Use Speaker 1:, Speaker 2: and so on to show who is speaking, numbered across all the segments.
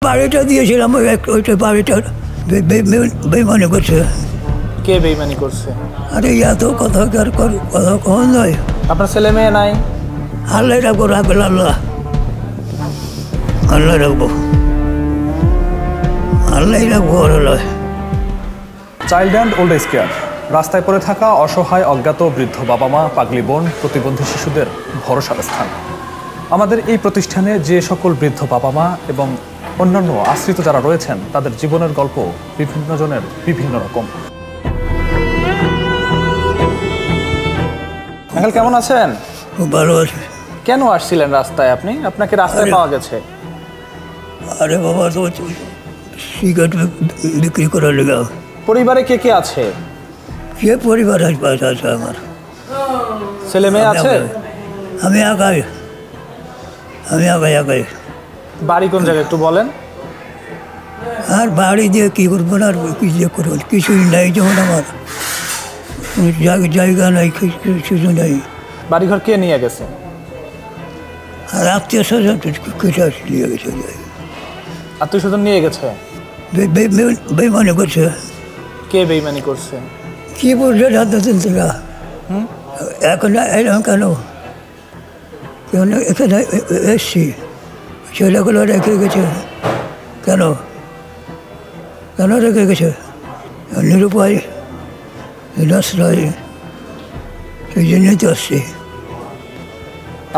Speaker 1: বাড়িটা দিয়েছিলাম, ওইটা বাড়িটা বেইমানি করছে।
Speaker 2: কে বেইমানি করছে?
Speaker 1: আরে এত কথা কথা কখন নয়।
Speaker 2: আপনার ছেলে মেয়ে নাই?
Speaker 1: আল্লাহ রাখবো, রাখবেন আল্লাহ, আল্লাহ রাখবো, আল্লাহ রাখবো। আল্লাহ।
Speaker 3: Child and old age care, রাস্তায় পড়ে থাকা অসহায় অজ্ঞাত বৃদ্ধ বাবা মা, পাগলি বোন, প্রতিবন্ধী শিশুদের ভরসার স্থান। আমাদের এই প্রতিষ্ঠানে যে সকল বৃদ্ধ বাবা মা এবং অন্যান্য আশ্রিত যারা রয়েছেন তাদের জীবনের গল্প বিভিন্ন জনের বিভিন্ন রকম। আঙ্কেল কেমন আছেন?
Speaker 1: খুব ভালো আছে।
Speaker 2: কেন আসছিলেন রাস্তায় আপনি? আপনাকে রাস্তায় পাওয়া গেছে?
Speaker 1: আরে বাবা, তো সিগারেট বিক্রি করার লেগে।
Speaker 2: পরিবারে কে কে আছে?
Speaker 1: কে পরিবার আছে আমার?
Speaker 2: ছেলে মেয়ে আছে?
Speaker 1: আমি একাই, আমি একাই।
Speaker 2: বাড়ি কোন জায়গায় একটু বলেন।
Speaker 1: আর বাড়ি দিয়ে কী করবো না, আর কি দিয়ে করবো? কিছুই নেই, যেমন আমার জায়গা নেই, কিছু নেই।
Speaker 2: বাড়িঘর কে নিয়ে গেছে?
Speaker 1: আর আত্মীয় স্বজন কেটে নিয়ে গেছে।
Speaker 2: আত্মীয় স্বজন নিয়ে গেছে?
Speaker 1: বেইমানি করছে।
Speaker 2: কে বেইমানি করছে?
Speaker 1: কি বলছে জানতে চিনতে না। এখন এলাম কেন? এখানে এসছি, ছেলেগুলো রেখে গেছে। কেন কেন রেখে গেছে? নিরুপায়, নিরাশ্রয়, সেই জন্যই তো আসছি।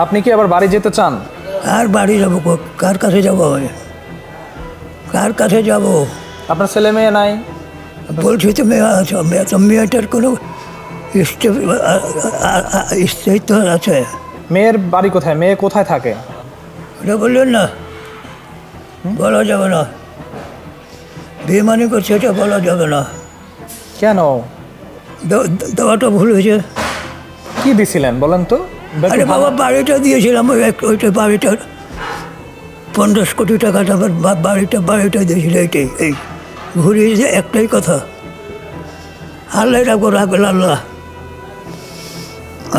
Speaker 2: আপনি কি আবার বাড়ি যেতে চান?
Speaker 1: আর বাড়ি যাবো? কার কাছে যাবো আমি? কার কাছে যাবো?
Speaker 2: আপনার ছেলে মেয়ে নাই?
Speaker 1: বলছি তো মেয়ে আছে, মেয়েটার কোনো স্থায়িত্ব আছে?
Speaker 2: মেয়ের বাড়ি কোথায়? মেয়ে কোথায় থাকে?
Speaker 1: ওটা বললেন না, বলা যাবে না। বেমানি করছে, এটা বলা যাবে না।
Speaker 2: কেন?
Speaker 1: দেওয়াটা ভুল হয়েছে।
Speaker 2: কি দিছিলেন বলেন তো?
Speaker 1: আরে বাবা, বাড়িটা দিয়েছিলাম, ওইটা বাড়িটা 50 কোটি টাকাটা বাড়িটা দিয়েছিল। এইটাই, এই ঘুরিয়ে যে একটাই কথা, আল্লাহ রাখবো, রাখবেন আল্লাহ,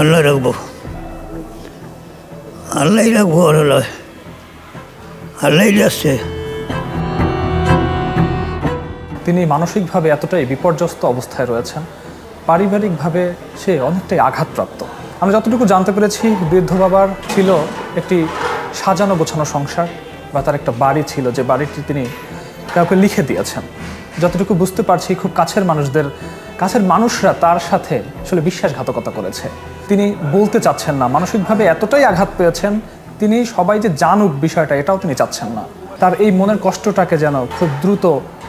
Speaker 1: আল্লাহ রাখবো, আল্লাহ রাখবো। আল্লাহ, আল্লাহ আসছে।
Speaker 3: তিনি মানসিকভাবে এতটাই বিপর্যস্ত অবস্থায় রয়েছেন, পারিবারিকভাবে সে অনেকটাই আঘাতপ্রাপ্ত। আমরা যতটুকু জানতে পেরেছি, বৃদ্ধ বাবার ছিল একটি সাজানো গোছানো সংসার বা তার একটা বাড়ি ছিল, যে বাড়িটি তিনি কাউকে লিখে দিয়েছেন। যতটুকু বুঝতে পারছি, খুব কাছের মানুষরা তার সাথে আসলে বিশ্বাসঘাতকতা করেছে। তিনি বলতে চাচ্ছেন না, মানসিকভাবে এতটাই আঘাত পেয়েছেন, তিনি সবাই যে জানুক বিষয়টা, এটাও তিনি চাচ্ছেন না। তার এই মনের কষ্টটাকে যেন খুব দ্রুত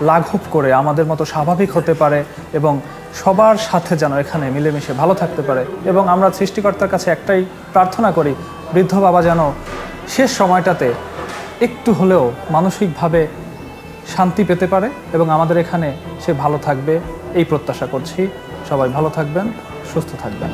Speaker 3: লাঘব করে আমাদের মতো স্বাভাবিক হতে পারে এবং সবার সাথে যেন এখানে মিলেমিশে ভালো থাকতে পারে। এবং আমরা সৃষ্টিকর্তার কাছে একটাই প্রার্থনা করি, বৃদ্ধ বাবা যেন শেষ সময়টাতে একটু হলেও মানসিকভাবে শান্তি পেতে পারে এবং আমাদের এখানে সে ভালো থাকবে, এই প্রত্যাশা করছি। সবাই ভালো থাকবেন, সুস্থ থাকবেন।